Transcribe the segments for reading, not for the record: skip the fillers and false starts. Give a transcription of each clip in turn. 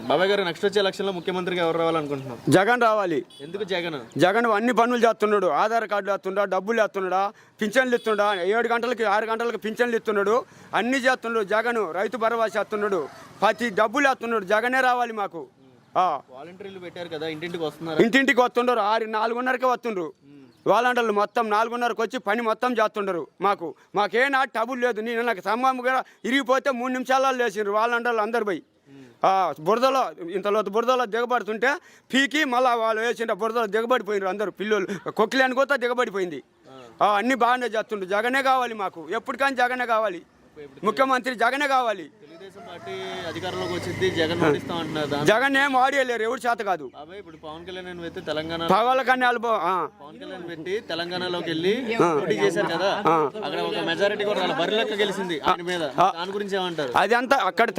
బాబాయ్ గారు, నెక్స్ట్ వచ్చే ఎలక్షన్ లో ముఖ్యమంత్రిగా ఎవరు రావాలనుకుంటున్నాం? జగన్ రావాలి. ఎందుకు జగన్? జగన్ అన్ని పనులు చేస్తున్నాడు. ఆధార్ కార్డులు వేస్తుండా, డబ్బులు వేస్తున్నాడా, పింఛన్లు ఇస్తుండా, 7 గంటలకి 6 గంటలకు పింఛన్లు ఇస్తున్నాడు, అన్ని చేస్తున్నాడు. జగన్ రైతు భరోసా చేస్తున్నాడు, ప్రతి డబ్బులు వేస్తున్నాడు. జగనే రావాలి మాకు. వాలంటీర్లు పెట్టారు కదా, ఇంటింటికి వస్తున్నారు. ఇంటింటికి వస్తుండరు, 4:30కే వస్తుండ్రు. వాలంటీర్లు మొత్తం 4:30కి వచ్చి పని మొత్తం చేస్తుండరు. మాకేనా టబుల్ లేదు. నేను నాకు సంబంధంగా ఇరిగిపోతే 3 నిమిషాలలో లేచిండ్రు వాలంటీర్లు అందరు పోయి. బురదలో ఇంతలో బురదలో దిగబడుతుంటే పీకి మళ్ళీ వాళ్ళు వేసింటే బురదలో దిగబడిపోయినారు అందరూ. పిల్లలు కొక్కిలేని కూడా దిగబడిపోయింది. అన్నీ బాగానే చేస్తుండ్రు. జగనే కావాలి మాకు, ఎప్పటికైనా జగనే కావాలి. ముఖ్యమంత్రి జగనే కావాలి. తెలుగుదేశం పార్టీ అధికారంలోకి వచ్చింది, జగన్ ఓడిస్తాం అంటున్నారు. జగన్ ఏం ఆడియలేరు, ఎవరి చేత కాదు. ఇప్పుడు పవన్ కళ్యాణ్ పెట్టి తెలంగాణ పవన్ కళ్యాణ్ పెట్టి తెలంగాణలోకి వెళ్ళి పోటీ చేశారు కదా, అక్కడ ఒక మెజారిటీ కూడా వాళ్ళ బరిలెక్క గెలిచింది ఆయన మీద. దాని గురించి ఏమంటారు? అది అంతా అక్కడ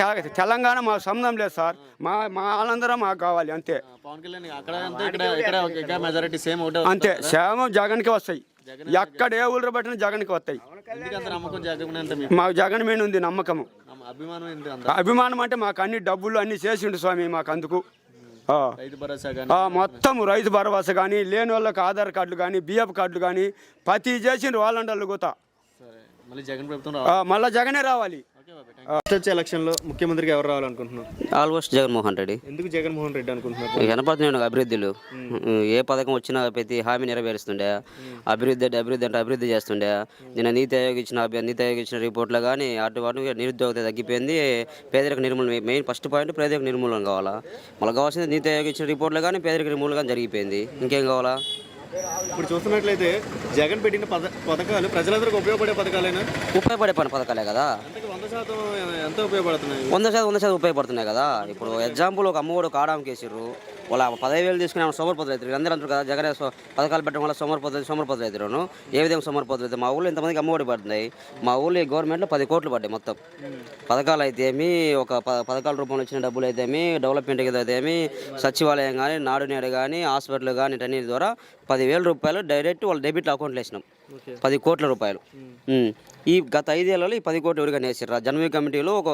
తెలంగాణ మాకు సంబంధం లేదు సార్. మా వాళ్ళందరం మాకు కావాలి అంతే. పవన్ కళ్యాణ్ అక్కడ ఇక్కడ మెజారిటీ సేమ్ ఒకటే అంతే. సేమ జగన్కి వస్తాయి. ఎక్కడ ఏ ఊళ్ళో పట్టిన జగన్కి వస్తాయి. మాకు జగన్ మీద ఉంది నమ్మకము, అభిమానం. అంటే మాకు అన్ని డబ్బులు అన్ని చేసిండు స్వామి మాకు. అందుకు మొత్తం రైతు భరోసా కానీ, లేని వాళ్ళకి ఆధార్ కార్డులు కానీ, బిఎఫ్ కార్డులు కానీ ప్రతి చేసిండ్రు వాళ్ళంటూ కూడా. మళ్ళీ జగనే రావాలి. వచ్చే ఎలక్షన్ లో ముఖ్యమంత్రిగా ఎవరు రావాలనుకుంటున్నాం? ఆల్మోస్ట్ జగన్మోహన్ రెడ్డి. ఎందుకు జగన్మోహన్ రెడ్డి అనుకుంటున్నారు? కనపడుతున్నాడు అభివృద్ధులు. ఏ పథకం వచ్చినా ప్రతి హామీ నెరవేరుస్తుండే. అభివృద్ధి చేస్తుండే. నిన్న నీతి ఆయోగ్ ఇచ్చిన రిపోర్ట్లో కానీ అటు నిరుద్యోగత తగ్గిపోయింది. పేదరిక నిర్మూలన మెయిన్ ఫస్ట్ పాయింట్, పేదరిక నిర్మూలన కావాలా. మళ్ళీ కావాల్సింది నీతి ఆయోగ్ ఇచ్చిన రిపోర్ట్లో కానీ పేదరిక నిర్మూలన జరిగిపోయింది. ఇంకేం కావాలా? ఇప్పుడు చూస్తున్నట్లయితే జగన్ పెట్టిన పథకాలు ప్రజలందరికీ ఉపయోగపడే పథకాలైనా? ఉపయోగపడే పథకాలే కదా. 100% ఎంత ఉపయోగపడుతున్నాయి? 100% ఉపయోగపడుతున్నాయి కదా. ఇప్పుడు ఎగ్జాంపుల్ ఒక అమ్మఒడు కాడాం కేసిర్రు, వాళ్ళ 10,000 తీసుకుని సోమరిపోతులు అవుతారు. అందరూ అంటారు కదా జగన్ పథకాలు పెట్టడం వల్ల సోమరిపోతులు అవుతారు. ఏ విధంగా సోమరిపోతులు అవుతాయి? మా ఊళ్ళో ఇంతమందికి అమ్మఒడి పడుతున్నాయి. మా ఊళ్ళో గవర్నమెంట్లో 10 కోట్లు పడ్డాయి మొత్తం. పథకాలు అయితే ఏమి, ఒక పథకాల రూపంలో వచ్చిన డబ్బులు అయితే ఏమి, డెవలప్మెంట్ అయితే ఏమి, సచివాలయం కానీ, నాడు నేడు కానీ, హాస్పిటల్ కానీ, ఇటన్నిటి ద్వారా 10,000 రూపాయలు డైరెక్ట్ వాళ్ళ డెబిట్ అకౌంట్లో వేసినాం. 10 కోట్ల రూపాయలు. ఈ గత 5 ఏళ్లలో ఈ 10 కోట్లు ఎవరికైనా వేసారు. జనవరి కమిటీలో ఒక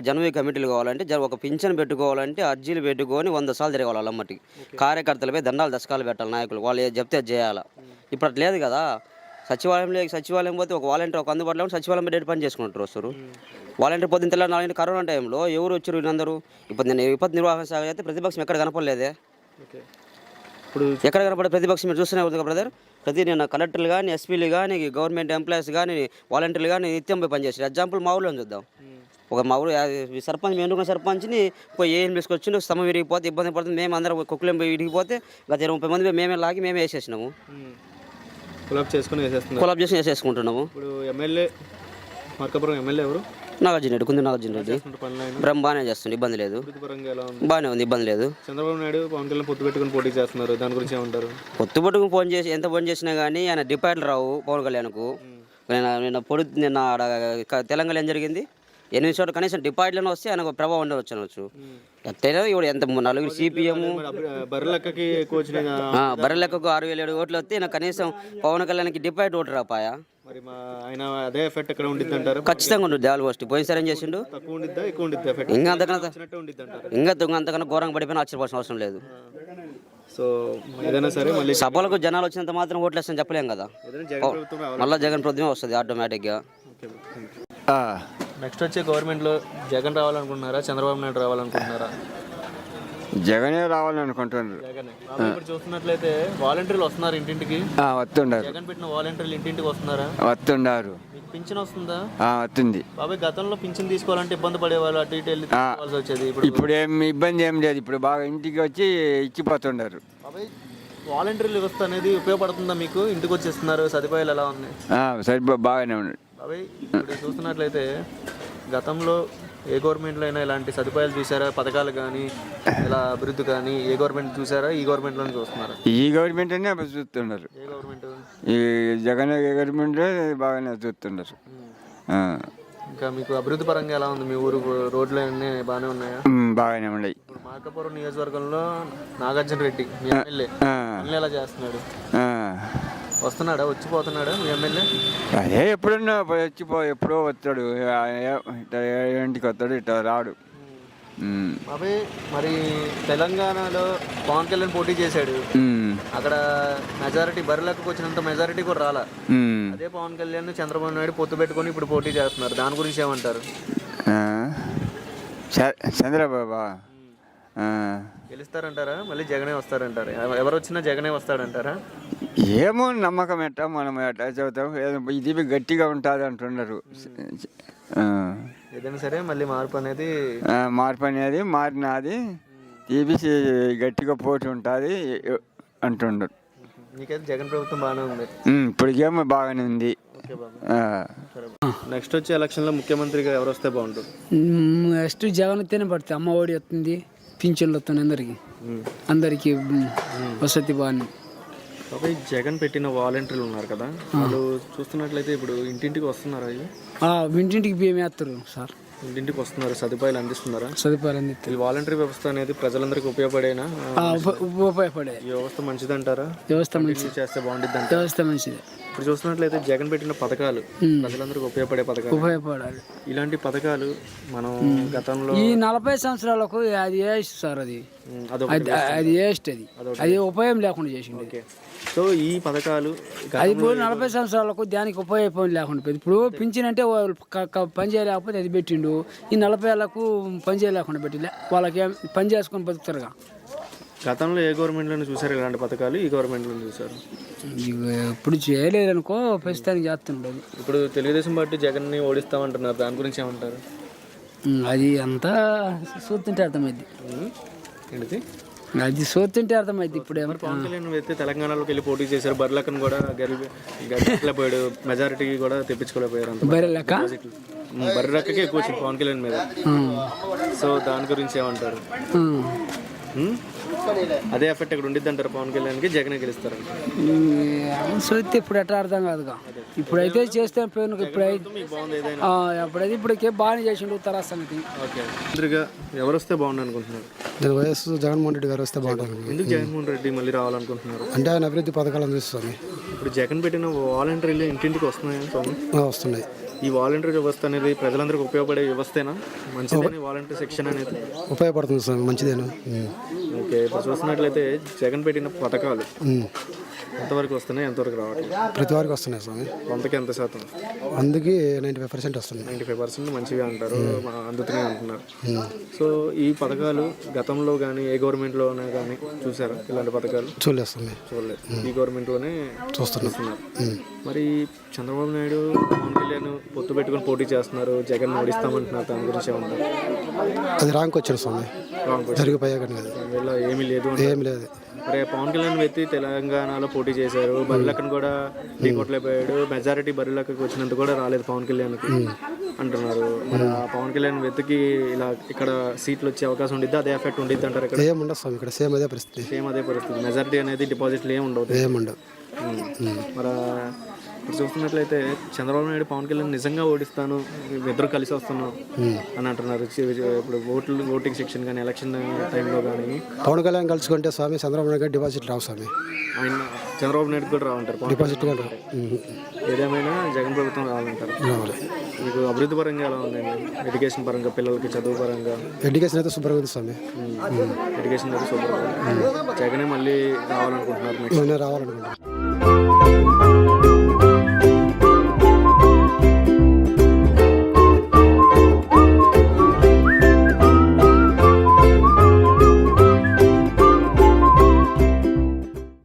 జనవరి కమిటీలు కావాలంటే ఒక పింఛన్ పెట్టుకోవాలంటే అర్జీలు పెట్టుకొని 100 సార్లు తిరగాలి వాళ్ళ అమ్మటికి. కార్యకర్తలపై దండాలు దశకాలు పెట్టాలి నాయకులు. వాళ్ళు చెప్తే అది చేయాలా. ఇప్పుడు అట్లా లేదు కదా. సచివాలయం పోతే ఒక వాలంటీర్ ఒక అందుబాటులో సచివాలయం డేట్ పని చేసుకుంటారు వస్తారు. వాలంటీర్ పొద్దున్న తెల్ల 4 కరోనా టైంలో ఎవరు వచ్చారు వీళ్ళందరూ? ఇప్పుడు నేను విపత్తు నిర్వహణ శాఖ అయితే ప్రతిపక్షం ఎక్కడ కనపడలేదే. ఇప్పుడు ఎక్కడ కనపడే ప్రతిపక్షం మీరు చూస్తూనే ఉంది బ్రదర్. నేను కలెక్టర్లు కానీ, ఎస్పీలు కానీ, గవర్నమెంట్ ఎంప్లాయీస్ కానీ, వాలంటీర్లు కానీ నిత్యం పోయి పనిచేస్తారు. ఎగ్జాంపుల్ మా ఊళ్ళో చూద్దాం. మా ఊరు సర్పంచ్, మేము ఎన్నుకున్న సర్పంచ్ని పోయి ఏం తీసుకొచ్చిండు, స్తంభం విరిగిపోతే ఇబ్బంది పడుతుంది. మేము అందరం కుక్కలేం పోయి విరిగిపోతే గత 30 మంది మేమే లాగి మేమే వేసేసినాము. కొలాబ్ చేసుకుని వేసేసుకుంటున్నాము. ఇప్పుడు ఎమ్మెల్యే మార్కాపురం ఎమ్మెల్యే ఎవరు? నాగార్జున రెడ్డి, కుంది నాగార్జున రెడ్డి. బాగానే చేస్తుంది, ఇబ్బంది లేదు. బాగానే ఉంది, ఇబ్బంది లేదు. చంద్రబాబు నాయుడు పవన్ కళ్యాణ్ పొత్తు పెట్టుకుని పోటీ చేస్తున్నారు, దాని గురించి ఏమంటారు? పొత్తు పెట్టుకుని ఎంత ఫోన్ చేసినా కానీ ఆయన డిపాజిట్లు రావు పవన్ కళ్యాణ్కు. నిన్న తెలంగాణ ఏం జరిగింది? 8 చోట్ల కనీసం డిపాజిట్లను వస్తే ఆయనకు ప్రభావం ఉండవచ్చు. ఎట్టయినా ఇప్పుడు ఎంత 4 సిపిఎం బర్రెలెక్కకు 6,007 ఓట్లు వస్తే ఈయన కనీసం పవన్ కళ్యాణ్కి డిపాజిట్ ఓటు రాపాయా? ఖచ్చితంగా ఉంటుంది. ఆల్మోస్ట్ పోయినసారి ఏం చేసిండు? ఇంకా అంతకన్నా ఘోరంగా పడిపోయినా ఆశ్చర్యపోవాల్సిన అవసరం లేదు. సో ఏదైనా సరే మళ్ళీ సభలకు జనాలు వచ్చినంత మాత్రం ఓట్లు వేస్తామని చెప్పలేం కదా. మళ్ళీ జగన్ ప్రభుత్వమే వస్తుంది ఆటోమేటిక్గా. నెక్స్ట్ వచ్చే గవర్నమెంట్లో జగన్ రావాలనుకుంటున్నారా, చంద్రబాబు నాయుడు రావాలనుకుంటున్నారా? జగనే రావాలనుకుంటున్నారు. ఇప్పుడు చూస్తున్నట్లయితే వాలంటీర్లు వస్తున్నారు ఇంటింటికి. వస్తున్నారు. జగన్ పెట్టిన వాలంటీర్లు ఇంటింటికి వస్తున్నారా? వస్తున్నారు. మీకు పింఛన్ వస్తుందా? వస్తుంది. బాబాయ్ గతంలో పింఛన్ తీసుకోవాలంటే ఇబ్బంది పడేవాళ్ళు, అటు ఇటు వెళ్ళి తీసుకోవాల్సి వచ్చేది. ఇప్పుడు ఏం ఇబ్బంది ఏం లేదు. ఇప్పుడు బాగా ఇంటికి వచ్చి ఇచ్చిపోతున్నారు. బాబాయ్ వాలంటీర్లు వ్యవస్థ అనేది ఉపయోగపడుతుందా మీకు? ఇంటికి వచ్చేస్తున్నారు, సదుపాయాలు ఎలా ఉన్నాయి? బాగానే ఉన్నాయి. బాబాయ్ ఇప్పుడు చూస్తున్నట్లయితే గతంలో ఏ గవర్నమెంట్లో అయినా ఇలాంటి సదుపాయాలు చూసారా? పథకాలు కానీ ఇలా అభివృద్ధి కానీ ఏ గవర్నమెంట్ చూసారా? ఈ గవర్నమెంట్లోనే చూస్తున్నారా? ఈ గవర్నమెంట్ అనే చూస్తున్నారు. ఏ గవర్నమెంట్? ఈ జగన్ గవర్నమెంట్ బాగానే చూస్తున్నారు. ఇంకా మీకు అభివృద్ధి పరంగా ఎలా ఉంది? మీ ఊరు రోడ్లు అన్నీ బాగానే ఉన్నాయా? బాగానే ఉన్నాయి. ఇప్పుడు మార్కాపురం నియోజకవర్గంలో నాగార్జున రెడ్డి మీ ఎమ్మెల్యే ఎలా చేస్తున్నాడు? వస్తున్నాడా, వచ్చిపోతున్నాడా మీ ఎమ్మెల్యే? అదే ఎప్పుడన్నా ఎప్పుడో వస్తాడు. ఇంటికి వస్తాడు, ఇట్లా రాడు. బాబాయ్ మరి తెలంగాణలో పవన్ కళ్యాణ్ పోటీ చేశాడు, అక్కడ మెజారిటీ బరిలోకి వచ్చినంత మెజారిటీ కూడా రాలా. అదే పవన్ కళ్యాణ్ చంద్రబాబు నాయుడు పొత్తు పెట్టుకొని ఇప్పుడు పోటీ చేస్తున్నారు, దాని గురించి ఏమంటారు? చంద్రబాబు గెలుస్తారంటారా, మళ్ళీ జగనే వస్తారంటారా? ఎవరు వచ్చినా జగనే వస్తాడంటారా? ఏమో నమ్మకం ఎట్టా మనం ఎట్టా చదువుతాం, ఇది గట్టిగా ఉంటుంది అంటున్నారు. ఏదైనా సరే మళ్ళీ మార్పు అనేది మారినది తీపిసి గట్టిగా పోటీ ఉంటుంది అంటున్నారు. నీకైతే జగన్ ప్రభుత్వం బాగానే ఉంది, ఇప్పటికేమో బాగానే ఉంది. నెక్స్ట్ వచ్చే ఎలక్షన్లో ముఖ్యమంత్రిగా ఎవరు వస్తే బాగుంటుంది? నెక్స్ట్ జగన్ వస్తేనే పడుతుంది. అమ్మ ఒడి వస్తుంది, పింఛన్లు వస్తుంది, అందరికి వసతి బాగా. బాబాయ్ జగన్ పెట్టిన వాలంటీర్లు ఉన్నారు కదా, వాళ్ళు చూస్తున్నట్లయితే ఇప్పుడు ఇంటింటికి వస్తున్నారా? ఇంటింటికి బియ్యం వేస్తారు సార్, ఇంటింటికి వస్తున్నారు, సదుపాయాలు అందిస్తున్నారా? సదుపాయాలు అందిస్తారు. ఈ వాలంటీర్ వ్యవస్థ అనేది ప్రజలందరికీ ఉపయోగపడేనా? ఉపయోగపడే ఈ వ్యవస్థ మంచిదంటారా? వ్యవస్థ మంచిది, చేస్తే బాగుంటుంది. వ్యవస్థ మంచిది. ఇప్పుడు చూస్తున్నట్లయితే జగన్ పెట్టిన పథకాలు ప్రజలందరికీ ఉపయోగపడే పథకాలు, ఉపయోగపడాలి. ఇలాంటి పథకాలు మనం గతంలో ఈ 40 సంవత్సరాలకు అది వేస్ట్ సార్, అది వేస్ట్, అది ఉపయోగం లేకుండా చేసింది. సో ఈ పథకాలు అది ఇప్పుడు 40 సంవత్సరాలకు దానికి ఉపయోగం లేకుండా పోయింది. ఇప్పుడు పింఛన్ అంటే పని చేయలేకపోతే అది పెట్టిండు, ఈ 40 ఏళ్ళకు పని చేయలేకుండా పెట్టిలే, వాళ్ళకి పని చేసుకొని బతుకుతారుగా. గతంలో ఏ గవర్నమెంట్లోనే చూసారు ఇలాంటి పథకాలు? ఈ గవర్నమెంట్లో చూసారు? ఇప్పుడు చేయలేదనుకో, ప్రస్తుతానికి చేస్తుండదు. ఇప్పుడు తెలుగుదేశం పార్టీ జగన్ని ఓడిస్తామంటున్నారు, దాని గురించి ఏమంటారు? అది అంతా చూస్తుంటే అర్థమైంది, ఏంటిది అది చూస్తుంటే అర్థమైంది. ఇప్పుడు పవన్ కళ్యాణ్ అయితే తెలంగాణలోకి వెళ్ళి పోటీ చేశారు, బర్లకను కూడా గెలిపోయాడు, మెజారిటీ కూడా తెప్పించుకోలేకపోయారు. అంత బర్రెక్కకే ఎక్కువ వచ్చింది పవన్ కళ్యాణ్ మీద. సో దాని గురించి ఏమంటారు? అదే ఎఫెక్ట్ ఇక్కడ ఉండిద్ది అంటారు పవన్ కళ్యాణ్కి, జగనే గెలుస్తారు? చూస్తే ఇప్పుడు ఎట్లా అర్థం కాదుగా, ఇప్పుడైతే చేస్తే ఇప్పుడైతే ఇప్పటికే బాగానే చేసిండు ఉత్తరా సంగతి. ఓకే, మంత్రిగా ఎవరు వస్తే బాగుండు అనుకుంటున్నారు? వైఎస్ జగన్మోహన్ రెడ్డి గారు వస్తే బాగుంటుంది. ఎందుకు జగన్మోహన్ రెడ్డి మళ్ళీ రావాలనుకుంటున్నారు? అంటే ఆయన అభివృద్ధి పథకాలు అందిస్తుంది. ఇప్పుడు జగన్ పెట్టిన వాలంటీర్లు ఇంటింటికి వస్తున్నాయా స్వామి? వస్తున్నాయి. ఈ వాలంటీర్ వ్యవస్థ అనేది ప్రజలందరికీ ఉపయోగపడే వ్యవస్థేనా? మంచిదేనా వాలంటీర్ సెక్షన్ అనేది? ఉపయోగపడుతుంది సార్, మంచిదేనా. ఓకే, ఇప్పుడు చూసినట్లయితే జగన్ పెట్టిన పథకాలు ఎంతవరకు వస్తున్నాయి, ఎంతవరకు రావట్లేదు? ప్రతి వారికి వస్తున్నాయి స్వామి. వందకి ఎంత శాతం? అందుకే 95% వస్తుంది. 95% మంచిగా అంటారు, అందుతున్నాయి అంటున్నారు. సో ఈ పథకాలు గతంలో కానీ ఏ గవర్నమెంట్లోనే కానీ చూసారా ఇలాంటి పథకాలు? చూడలేదు. ఈ గవర్నమెంట్లోనే చూస్తున్నారు. మరి చంద్రబాబు నాయుడు పవన్ కళ్యాణ్ పొత్తు పెట్టుకుని పోటీ చేస్తున్నారు, జగన్ ఓడిస్తామంటున్నారు, దాని గురించి ఏమంటారు? అది రాంగ్ వచ్చారు స్వామి, జరిగిపోయాక వీళ్ళ ఏమీ లేదు. మరి పవన్ కళ్యాణ్ వ్యక్తి తెలంగాణలో పోటీ చేశారు, బరిలక్కను కూడా ఢీకొట్టలేకపోయాడు, మెజారిటీ బరిలక్కకి వచ్చినంత కూడా రాలేదు పవన్ కళ్యాణ్కి అంటున్నారు. మరి ఆ పవన్ కళ్యాణ్ వ్యక్తికి ఇలా ఇక్కడ సీట్లు వచ్చే అవకాశం ఉండిద్ది, అదే ఎఫెక్ట్ ఉండిద్ది అంటారు? ఇక్కడ ఏముండదు స్వామి, ఇక్కడ సేమ్ అదే పరిస్థితి. మెజారిటీ అనేది డిపాజిట్లు ఏముండవు. మరి ఇప్పుడు చూస్తున్నట్లయితే చంద్రబాబు నాయుడు పవన్ కళ్యాణ్ నిజంగా ఓడిస్తాను, ఇద్దరు కలిసి వస్తున్నాం అని అంటున్నారు. ఇప్పుడు ఓటింగ్ సెక్షన్ కానీ ఎలక్షన్ టైంలో కానీ పవన్ కళ్యాణ్ కలుసుకుంటే స్వామి చంద్రబాబు నాయుడు డిపాజిట్ రావు స్వామి. ఆయన చంద్రబాబు నాయుడు కూడా రావంటారు, డిపాజిట్ కూడా ఏదేమైనా జగన్ ప్రభుత్వం రావాలంటారు. మీకు అభివృద్ధి పరంగా ఎలా ఉందండి? ఎడ్యుకేషన్ పరంగా, పిల్లలకి చదువు పరంగా? ఎడ్యుకేషన్ అయితే శుభ్రంగా ఉంది స్వామి. ఎడ్యుకేషన్ అయితే శుభ్రంగా. జగనే మళ్ళీ రావాలనుకుంటున్నారు. రావాలనుకుంటున్నారు.